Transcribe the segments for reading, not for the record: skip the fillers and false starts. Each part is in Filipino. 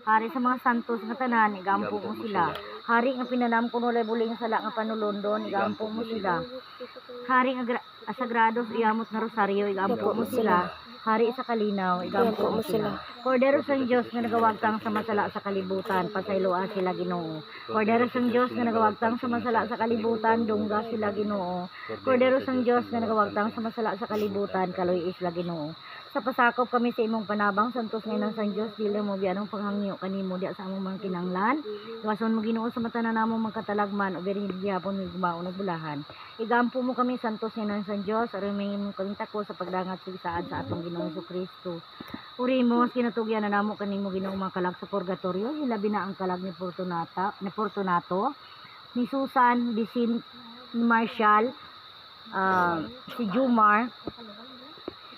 Hari sa mga santos nga tanan, igampo mo sila. Hari nga pinanam kuno lay buling sala nga panulondon, igampo mo sila. Hari nga sagrados iamot nga rosaryo, igampo mo sila. Hari sa kalinaw, igampo mo sila. Kordero sang Dios nga nagawagtang sa masala sa kalibutan, pasayloa sila Ginoo. Kordero sang Dios nga nagawagtang sa masala sa kalibutan, dungga sila Ginoo. Kordero sang Dios nga nagawagtang sa masala sa kalibutan, kaloy isla Ginoo. Sa pasakop kami sa imong panabang, santos ngayon sang Dios, dili mo bianong panghangyo kanimo diya sa among mga kinahanglan. Iwason mo Ginoo sa mata na namong magkatalagman, o beri gihapon mo gumaon og bulahan. Igampo mo kami santos ngayon sang Dios, aron mo kami tako sa pagdangat sigsaan sa atong Ginoong Jesucristo. Uri mo kinatugyan na namo kanimo Ginoo mga kalag sa purgatorio, hilabi na ang kalag ni Fortunato, ni Susan, ni Marshall, si Jumar.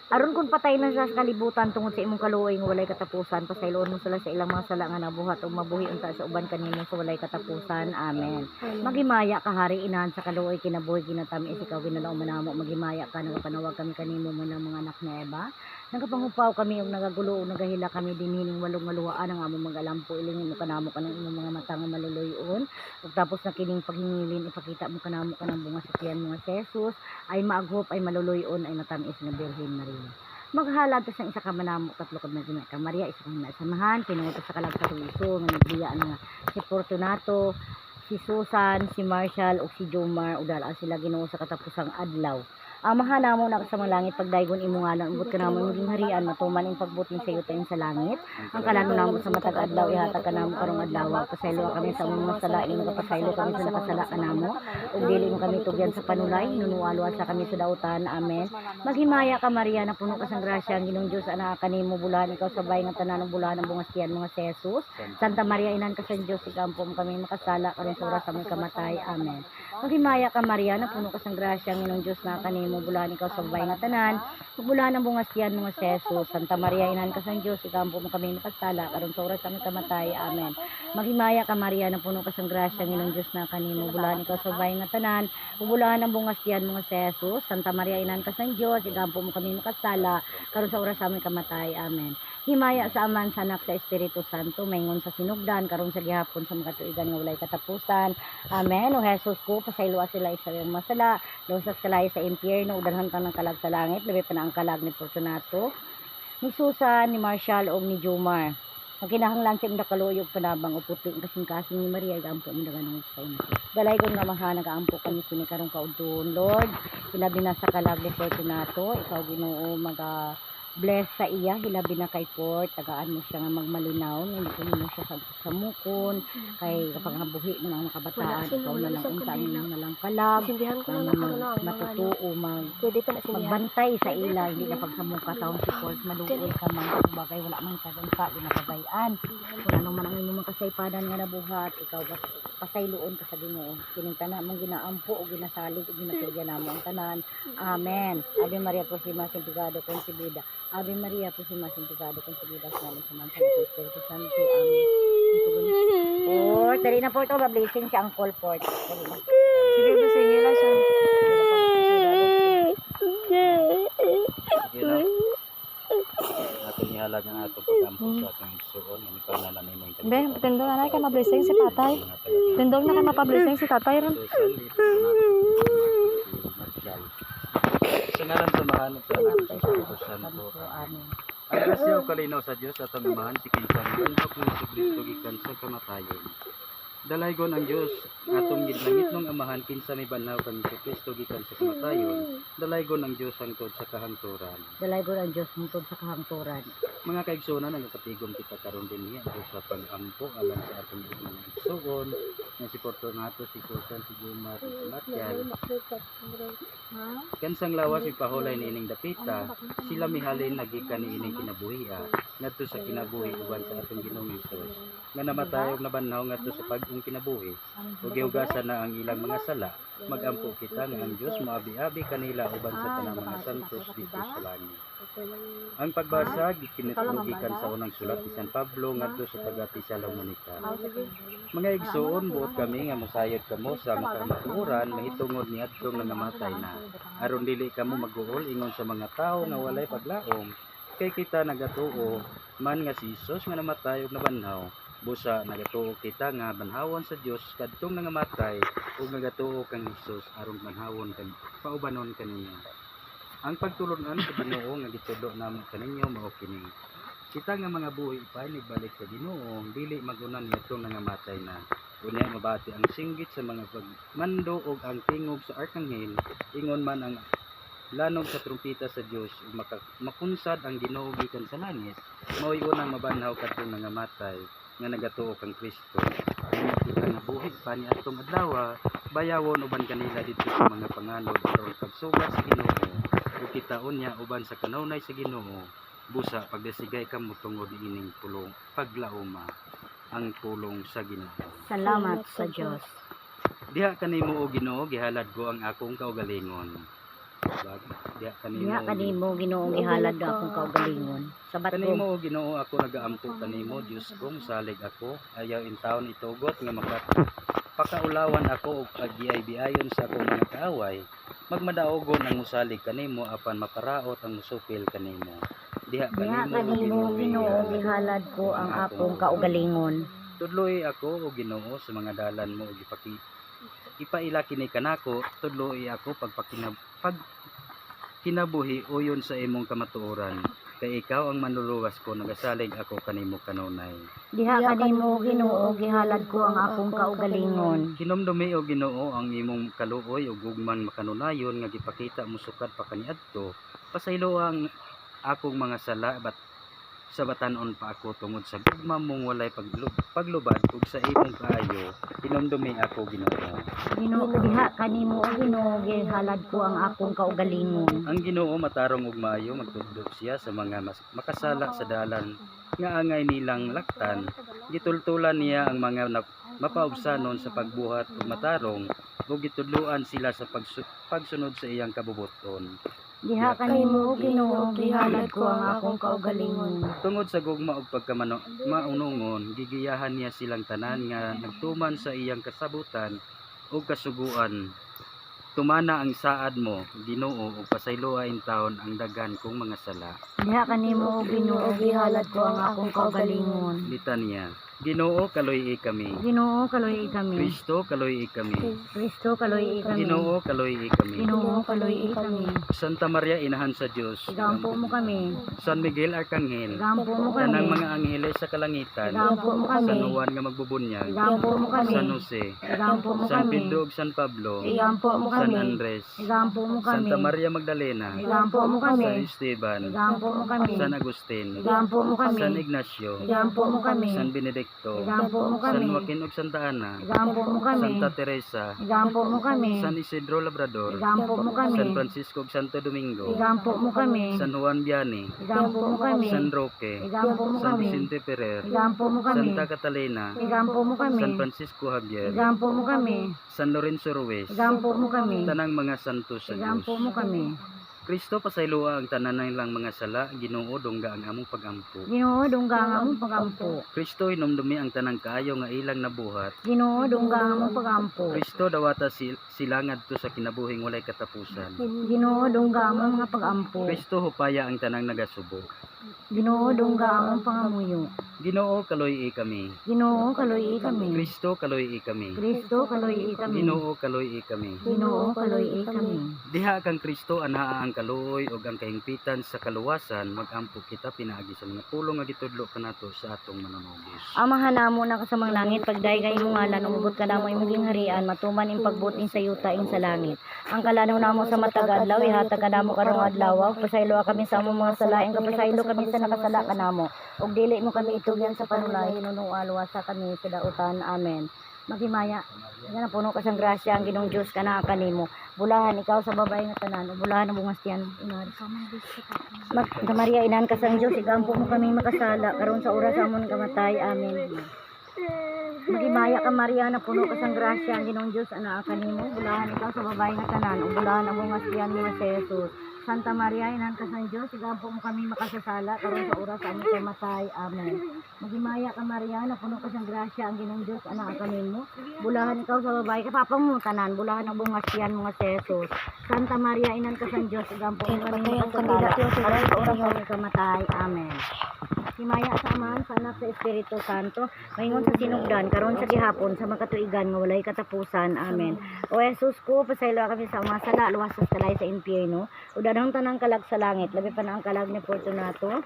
Aron kung patay na sa kalibutan tungod sa imong kaluoy nga walay katapusan, pasayloon mo sila sa ilang mga sala nga nabuhat o mabuhi unta sa uban kanimo sa walay katapusan. Amen. Magimaya ka hari inahan sa kaluoy kinabuhi kinatamis ikaw ginalaw manamo, magimaya ka nagapanawag kami kanimo man ang mga anak ni Eva. Nagapangupaw kami og nagagulo og nagahila kami dinhining walong ngaluhaan ang among magalampo, ilingin mo kanamo kanang imong mga mata nga maluluyon. Ug tapos na kining paghingilin ipakita mo kanamo kanang bunga sa tiyan mga Jesus ay maaghop ay maluluyon ay matamis nga Birhen Maria. Maghalad ta sa isa ka manamo katlo ka mga ka Maria isa ka na samahan pinungot sa kalag sa iso nga nagbiya nga si Fortunato, si Susan, si Marshall ug si Jomar ug dala sila Ginoo sa katapusang adlaw. Amahan namo na sa mga langit pagdaygon imo ngalan ubot ka namo maging harian matuman ing pagbuting sa iyo tayo sa langit. Ang kalano namo sa matag adlaw ihatag ka namo karong adlaw. Pasaylo kami sa mga sala ing nakapasaylo kami sa nakasala ka namo. Ug dili mo kami tugyan sa panulay nunualo sa kami sa dautan. Amen. Maghimaya ka Maria na puno ka sang grasya ang Ginoong Dios ana kanimo bulahan ikaw sabay nga tanan ng bulahan ng bungas tiyan mga Jesus. Santa Maria inan ka sa Dios igampo mo kami makasala karon sa oras sa aming kamatay. Amen. Maghimaya ka Maria na puno ka sang grasya ang Ginoong Dios na kanimo bulahan ikaw sa babay nga tanan, bulahan ng bungas tiyan mga Jesus. Santa Maria inan ka sang Dios igampo mo kami makasala karon sa oras sa aming kamatay. Amen. Maghimaya ka Maria na puno ka sang grasya ang Ginoong Dios na kanimo bulahan ikaw sa babay nga tanan, bulahan ng bungas tiyan mga Jesus. Santa Maria inan ka sang Dios igampo mo kami makasala karon sa oras sa aming kamatay. Amen. Himaya sa Aman, sa Anak, sa Espiritu Santo, maingon sa sinugdan, karon sa gihapon sa mga tuigan nga walay katapusan. Amen. O Jesus ko, pasayloa sila isa yung masala, lusas kalaya sa impyerno, udanhan ka ng kalag sa langit, labi pa na ang kalag ni Fortunato, ni Susan, ni Marshall, o ni Jomar. Ang kinahanglan sa imong kaluyog panabang o puti ang kasing-kasing ni Maria, igampo mo daganong sa inyo. Dalay ko nga maha, nagaampo kami sini karong kaudton, Lord, hilabi na sa kalag ni Fortunato, ikaw Ginoo bless sa iya, hilabi na kay Fort, tagaan mo siya nga magmalinaw, hindi ko mo siya sa mukon, kay kapag nabuhi mo ng nakabataan, ikaw na lang unta mo na lang kalag, matutuo, magbantay sa ila, hindi na pagsamuka taon si Fort, maluoy ka man, bagay wala man kagansa, ginakabayaan, kung ano man ang inyong kasaypanan nga nabuhat, ikaw pasayloon ka sa Ginoo, kinintana mong ginaampo o ginasalig o ginatugyan na mo ang tanan. Amen. Ave Maria Purísima, Santificado Concebida. Ave Maria Purísima, Santificado Concebida, sa namin sa Mansa ng Espiritu Santo. Amen. Port, dali na Port, ba-blessing si Uncle Port. Sige, sige lang siya. Sige na. Ating ihalad ng ato pag-ampo sa atong igsuon. Ang ikaw na naninong kami. Be, tindog na kay ma-blessing si tatay. Tindog na kay ma-blessing si tatay ron. Sa ngalan sa mahal sa anak sa Espiritu Santo. Amen. Ang grasya o kalinaw sa Diyos at ang amahan si Kinsan, handok ng Jesucristo gikan sa kamatayon. Dalaygon ang Diyos, atong gidlangit ng amahan, kinsa may banhaw kang Jesucristo gikan sa kamatayon. Dalaygon ang Diyos hangtod sa kahangturan. Dalaygon ang Diyos hangtod sa kahangturan. Mga kaigsunan, nagkatigom kita karon din niya sa pag-ampo alang sa atong mga igsuon nga si Fortunato, si Susan, si Jomar, si Marshall. Kansang lawas si pahulay ni ining dapita, sila mihalin nagikan ni ining kinabuhiya, ngadto sa kinabuhi uban sa atong Ginoong Hesus. Nga namatay og nabanhaw ngadto sa pag-ong kinabuhi, ug gihugasan na ang ilang mga sala, magampo kita nga ang Dios moabi-abi kanila uban sa tanang mga santos dito sa langit. Ang pagbasa gikinatugikan sa unang sulat ni San Pablo ngadto sa taga-Tesalonica. Mga igsuon, buot kami nga mosayod kamo sa makamatuoran mahitungod ni adtong nangamatay na. Aron dili kamo maguol ingon sa mga tao nga walay paglaom, Kay kita nagatuo man nga si Jesus nga namatay ug nabanhaw. Busa nagatuo kita nga banhawon sa Dios kadtong nangamatay ug nagatuo kang Jesus aron banhawon kan paubanon kaniya. Ang pagtulunan sa Ginoo nga gitudlo namo kaninyo mao kini. Kita nga mga buhi pa nagbalik sa Ginoo, dili maguna nitong nangamatay na. Unya mabati ang singgit sa mga pagmando ug ang tingog sa arkanghel, ingon man ang lanog sa trumpeta sa Dios ug makunsad ang Ginoo gikan sa langit. Mao'y unang mabanhaw kadtong nangamatay nga nagatuo kang Kristo. Ang kita nga buhi pa ni atong adlaw, bayawon uban kanila dito sa mga panganod aron pagsugat sa Ginoo. Ug kita unya uban sa kanunay sa Ginoo. Busa pagdasigay ka mo tungod ining pulong paglauma ang pulong sa Ginoo. Salamat sa Dios. Diha kanimo o Ginoo gihalad ko ang akong kaugalingon. Diha Diha kanimo Ginoo gihalad akong kaugalingon. Sabat kanimo ko o Ginoo ako nagaampo kanimo Dios ko salig ako ayaw intawon itugot nga pakaulawan ako og pagbiay-biayon sa akong mga kaaway. Magmadaogon ang musalig kanimo apan maparaot ang musupil kanimo. Diha kanimo Ginoo gihalad ko ang akong kaugalingon. Tudloy ako o Ginoo sa mga dalan mo ug ipaila kini kanako, tudloy ako kinabuhi uyon sa imong kamatuoran. Kay ikaw ang manluluwas ko, nagasalig ako kanimo kanunay. Diha kanimo Ginoo gihalad ko ang akong kaugalingon. Hinumdumi o Ginoo ang imong kaluoy ug gugman makanunayon nga gipakita mo sukad pa kaniadto. Pasaylo ang akong mga sala sa batanon pa ako tungod sa gugma mong walay paglubad ug sa imong kaayo. Hinumdumi ako Ginoo. Diha kanimo Ginoo gihalad ko ang akong kaugalingon. Ang Ginoo matarong ug maayo magtudlo siya sa mga makasala sa dalan nga angay nilang laktan. Gitultulan niya ang mga mapaubsanon sa pagbuhat ug matarong ug gitudluan sila sa pagsunod sa iyang kabubuton. Diha kanimo Ginoo gihalad ko ang akong kaugalingon. Tungod sa gugma ug pagkamaunungon, gigiyahan niya silang tanan nga nagtuman sa iyang kasabutan ug kasuguan. Tumana ang saad mo, Ginoo, ug pasayloain taon ang daghan kong mga sala. Diha kanimo Ginoo gihalad ko ang akong kaugalingon. Litanya. Ginoo kaloy kami. Ginoo kaloy kami. Kristo kaloy kami. Kristo kaloy kami. Ginoo kaloy kami. Ginoo kaloy kami. Santa Maria inahan sa Dios. Igampo mo kami. San Miguel Arkanghel. Igampo mo Tanang kami. mga angheles sa kalangitan. Igampo mo kami. San Juan nga magbubunyag. Igampo mo kami. San Jose. Igampo mo San kami. Pedro ug San Pablo. Igampo mo San kami. Andres. Igampo mo kami. Santa Maria Magdalena. Igampo mo kami. San Esteban. Igampo mo kami. San Agustin. Igampo mo kami. San Ignacio. Igampo mo kami. San Benedicto. Igampo mo San kami. Joaquin ug Santa Ana. Igampo mo kami. Santa Teresa. Igampo mo kami. San Isidro Labrador. Igampo mo kami. San Francisco ug Santo Domingo. Igampo mo kami. San Juan Vianney. Igampo mo kami. San Roque. Igampo mo San kami. Vicente Ferrer. Igampo mo kami. Santa Catalina. Igampo mo kami. San Francisco Javier. Igampo mo kami. San Lorenzo Ruiz. Igampo mo kami. Tanang mga santos sa Igampo mo Dios. kami. Kristo pasayloa ang tanan lang mga sala, Ginoo dungga ang among pagampo. Ginoo dungga ang among pagampo. Kristo hinumdumi ang tanang kaayo nga ilang nabuhat. Ginoo dungga ang among pagampo. Kristo dawata sila ngadto sa kinabuhing walay katapusan. Ginoo dungga ang among mga pagampo. Kristo hupaya ang tanang nagasubo. Ginoo dungga ang among pangamuyo. Ginoo kaloy kami. Ginoo kaloy kami. Kristo kaloy kami. Kristo kaloy kami. Ginoo kaloy kami. Ginoo kaloy kami. Diha kang Kristo anhaa ang kaluoy ug ang kahingpitan sa kaluwasan magampo kita pinaagi sa mga pulong nga gitudlo kanato sa atong manunugos. Amahan namo na kasamang langit pagdaygay imong ngalan umubot ka namo imong gingharian matuman ing pagbuting sa yuta ing sa langit. Ang kalanaw namo sa matag adlaw ihatag ka namo karong adlaw pasaylo kami sa among mga sala ing kapasaylo kami sa nakasala kanamo ug dili mo kami itugyan sa panulay nuno alwasa kami sa dautan. Amen. Magimaya nga puno ka sang grasya ang Ginoong Dios kana kanimo. Bulahan ikaw sa babae nga tanan, bulahan ang bungas tiyan. Maria inahan ka sang Dios, igampo mo kami makasala karon sa oras sa amon kamatay. Amen. Magimaya ka Maria na puno ka sang grasya ang Ginoong Dios ana kanimo bulahan ikaw sa babae nga tanan ug bulahan ang bungas tiyan ni Jesus. Santa Maria inan ka sang Dios igampo mo kami makasasala karon sa oras sa aming kamatay. Amen. Magimaya ka Maria na puno ka sang grasya ang Ginoong Dios ana kanimo bulahan ikaw sa babae kapapang mo tanan bulahan ang bungas tiyan mo nga Jesus. Santa Maria inan ka sang Dios igampo mo kami makasasala karon sa oras sa aming kamatay. Amen. Himaya sa Amahan, sa Anak, sa Espiritu Santo, maingon sa sinugdan, karon sa gihapon, sa makatuigan, nga walay katapusan. Amen. O Jesus ko, pasaylo kami sa mga sala, luwas sa kalay sa impyerno, o danang tanang kalag sa langit, labi pa na ang kalag ni Fortunato,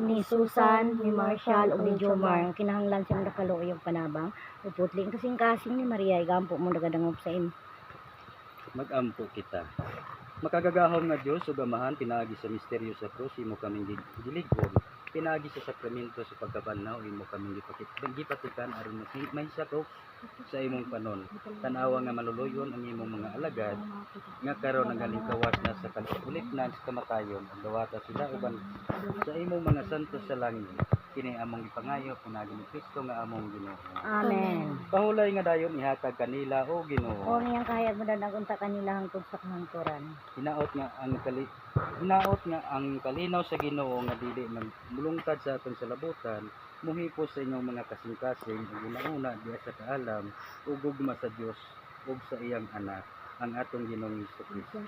ni Susan, ni Marshall, o ni Jomar, ang kinahanglan siyang nakalo yung panabang, o putling kasing-kasing ni Maria, igampo mo nagadangop sa im. Mag-ampo kita. Makagagahom nga Dios ug Amahan pinaagi sa misteryo sa krus imo kaming giligod. Pinaagi sa sakramento sa pagkabanhaw imo kaming gipatikan aron may sakop sa imong panon. Tanawa nga maluluyon ang imong mga alagad nga karon nagalingkawas na sa kaguliknan sa kamatayon ug dawata sila uban sa imong mga santos sa langit. Kini among ipangayo pinagi ni Kristo nga among Ginoo. Amen. Pahulay nga dayon ihatag kanila o Ginoo. O niyang kahayag mo na nagunta kanila hangtod sa kanangturan. Hinaot nga ang kalinaw sa Ginoo nga dili magmulungkad sa aton salabutan muhipos sa inyong mga kasing-kasing ug una-una diha sa kaalam ug gugma sa Dios ug sa iyang anak ang atong Ginoong Kristo.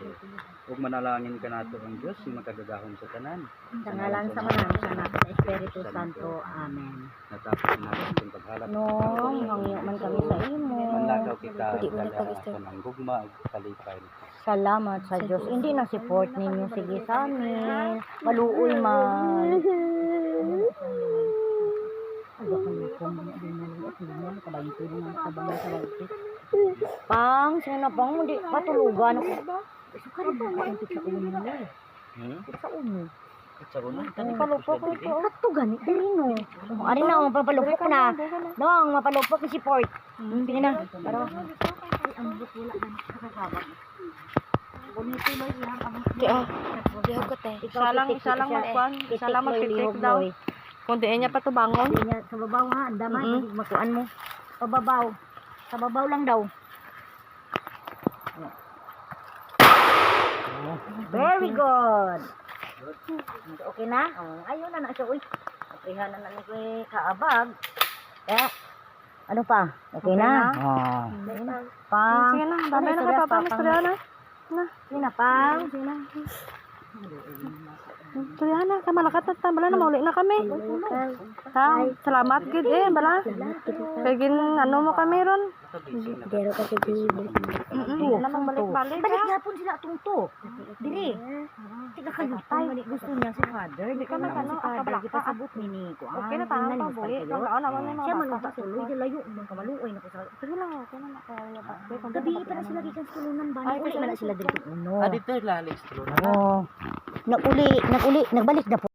Ug manalangin kanato ang Dios nga makagagahom sa tanan. Sa ngalan sa Anak, sa Anak, sa Espiritu Santo. Amen. Natapos na itong paghalap. Nung hangyo man kami sa imo. Manlakaw kita sa ng gugma ug kalipay. Salamat sa Diyos. Hindi na support ninyo. Sige sa amin. Maluoy man. Pang, sino na pang? Hindi patulugan ako. Suka rin ba ang sa ulo nila eh? Sa ulo. Sa una, Palupok ko ito. Kato ganit. Dino. Ari na, mapapalupok na. Dong, mapalupok ni si Port. Sige na. Pero, ay, ang but wala ganit. Kakasabak. Bonito lo ilang among. Diha ko te. Isa lang magkuhan. Isa lang magtitik daw. Kung diyan niya pa to bangon. Sa babaw ha, ang damay. Makuan mo. Pababaw. Sa babaw lang daw. Very good. Okay na? Ayun na siya. Uy. Okay na ni kaabag. Ano pa? Okay na? Pang. Sige na, damay na ka pa Mr. Ana. Na, Sige na, pang. Mr. Ana, kamalakat na tambala na mauli na kami. Ha, salamat gid bala. Kagin ano mo kami ron? Pero kasi Namang balik-balik balik ha. gapon sila tungto. Dili. Tiga kayo tayo. Gusto niya si father. Di ka na si father. Di pa sabot ni Nico. Okay na tayo pa buhi. Kung ano naman may Siya mga man bata ang tuloy. Di layo. Nang kamaluoy na ko sa... Sige lang, okay na nakaya pa. Gabi pa na sila gikan sa tulunan ba? Ay, Uli man na sila dito. Uno. dito lalis tulungan. Oo. Naguli. Nagbalik na po.